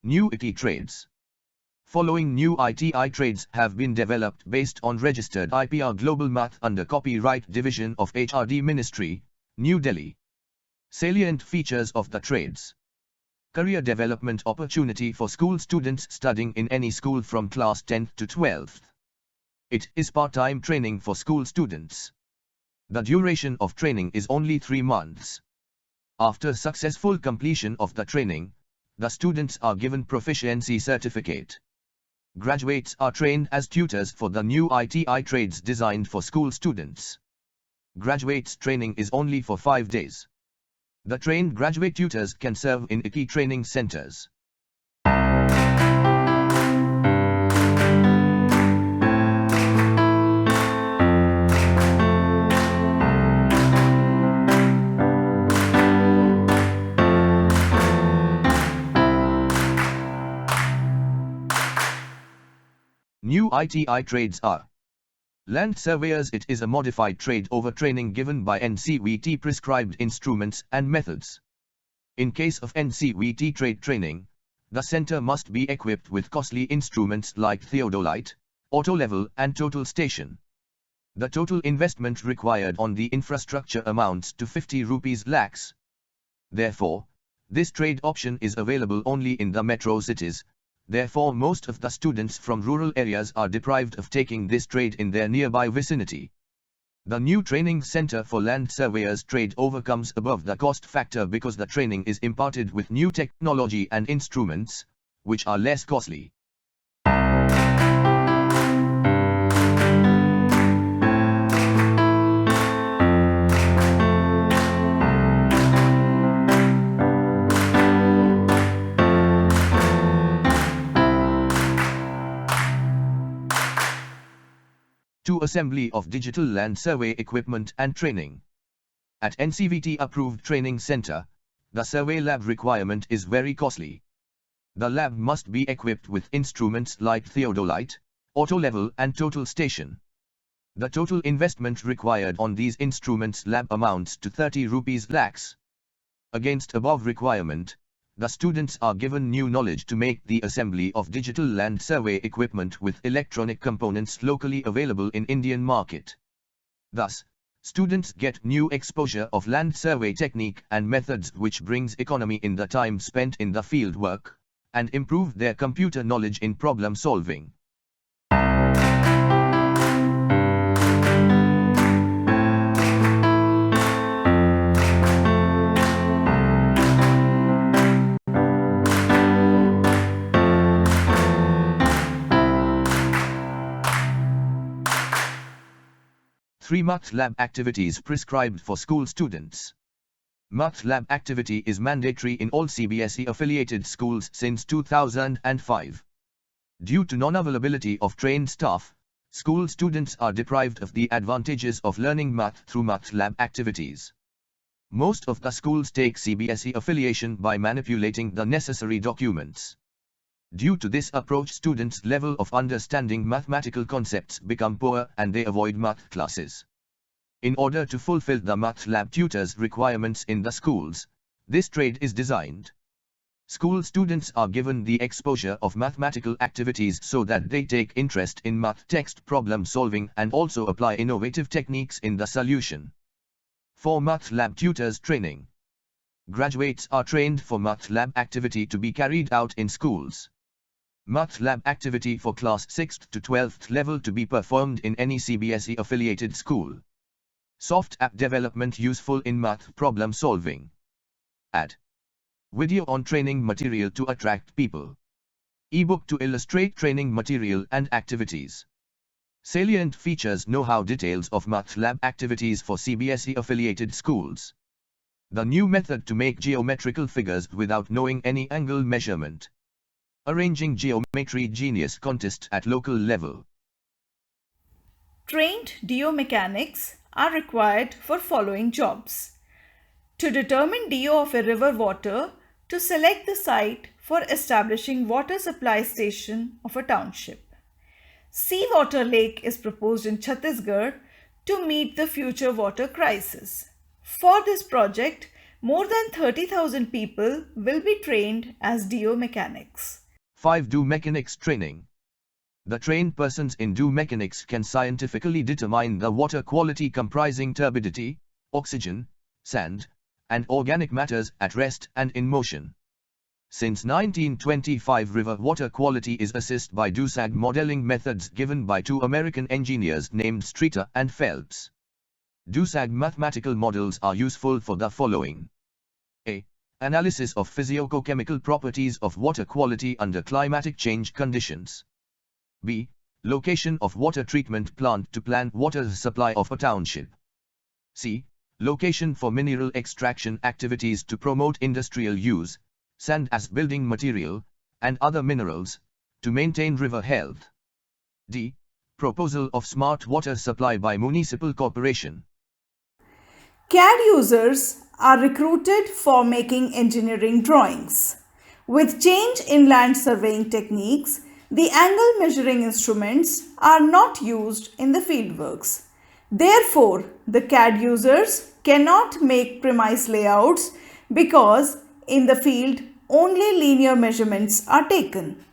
New ITI trades. Following new ITI trades have been developed based on registered IPR Global Math under Copyright Division of HRD Ministry, New Delhi. Salient features of the trades. Career development opportunity for school students studying in any school from class 10th to 12th. It is part-time training for school students. The duration of training is only 3 months. After successful completion of the training, the students are given proficiency certificate. Graduates are trained as tutors for the new ITI trades designed for school students. Graduates training is only for 5 days. The trained graduate tutors can serve in ITI training centers. New ITI trades are Land surveyors. It is a modified trade over training given by NCVT prescribed instruments and methods. In case of NCVT trade training, the center must be equipped with costly instruments like theodolite, auto level and total station. The total investment required on the infrastructure amounts to 50 rupees lakhs. Therefore, this trade option is available only in the metro cities. Therefore, most of the students from rural areas are deprived of taking this trade in their nearby vicinity. The new training center for land surveyors trade overcomes above the cost factor because the training is imparted with new technology and instruments, which are less costly. To assembly of digital land survey equipment and training. At NCVT approved training center, the survey lab requirement is very costly. The lab must be equipped with instruments like theodolite, auto level and total station. The total investment required on these instruments lab amounts to 30 rupees lakhs. Against above requirement, the students are given new knowledge to make the assembly of digital land survey equipment with electronic components locally available in Indian market. Thus, students get new exposure of land survey technique and methods which brings economy in the time spent in the field work, and improve their computer knowledge in problem solving. Three Math Lab activities prescribed for school students. Math Lab activity is mandatory in all CBSE affiliated schools since 2005. Due to non-availability of trained staff, school students are deprived of the advantages of learning math through Math Lab activities. Most of the schools take CBSE affiliation by manipulating the necessary documents. Due to this approach, students' level of understanding mathematical concepts become poor and they avoid math classes. In order to fulfill the Math Lab tutors' requirements in the schools, this trade is designed. School students are given the exposure of mathematical activities so that they take interest in math text problem solving and also apply innovative techniques in the solution. For Math Lab tutors training, graduates are trained for Math Lab activity to be carried out in schools. Math Lab activity for class 6th to 12th level to be performed in any CBSE affiliated school. Soft app development useful in math problem solving. Add video on training material to attract people. Ebook to illustrate training material and activities. Salient features know-how details of Math Lab activities for CBSE affiliated schools. The new method to make geometrical figures without knowing any angle measurement. Arranging Geometry Genius contest at local level. Trained DO mechanics are required for following jobs. To determine DO of a river water, to select the site for establishing water supply station of a township. Seawater lake is proposed in Chhattisgarh to meet the future water crisis. For this project, More than 30,000 people will be trained as DO mechanics. 5. DO mechanics training. The trained persons in DO mechanics can scientifically determine the water quality comprising turbidity, oxygen, sand, and organic matters at rest and in motion. Since 1925, river water quality is assessed by DOSAG modeling methods given by two American engineers named Streeter and Phelps. DOSAG mathematical models are useful for the following: A. Analysis of physicochemical properties of water quality under climatic change conditions. B. Location of water treatment plant to plan water supply of a township. C. Location for mineral extraction activities to promote industrial use, sand as building material, and other minerals, to maintain river health. D. Proposal of smart water supply by municipal corporation. CAD users are recruited for making engineering drawings. With change in land surveying techniques, the angle measuring instruments are not used in the fieldworks. Therefore, the CAD users cannot make premise layouts because in the field only linear measurements are taken.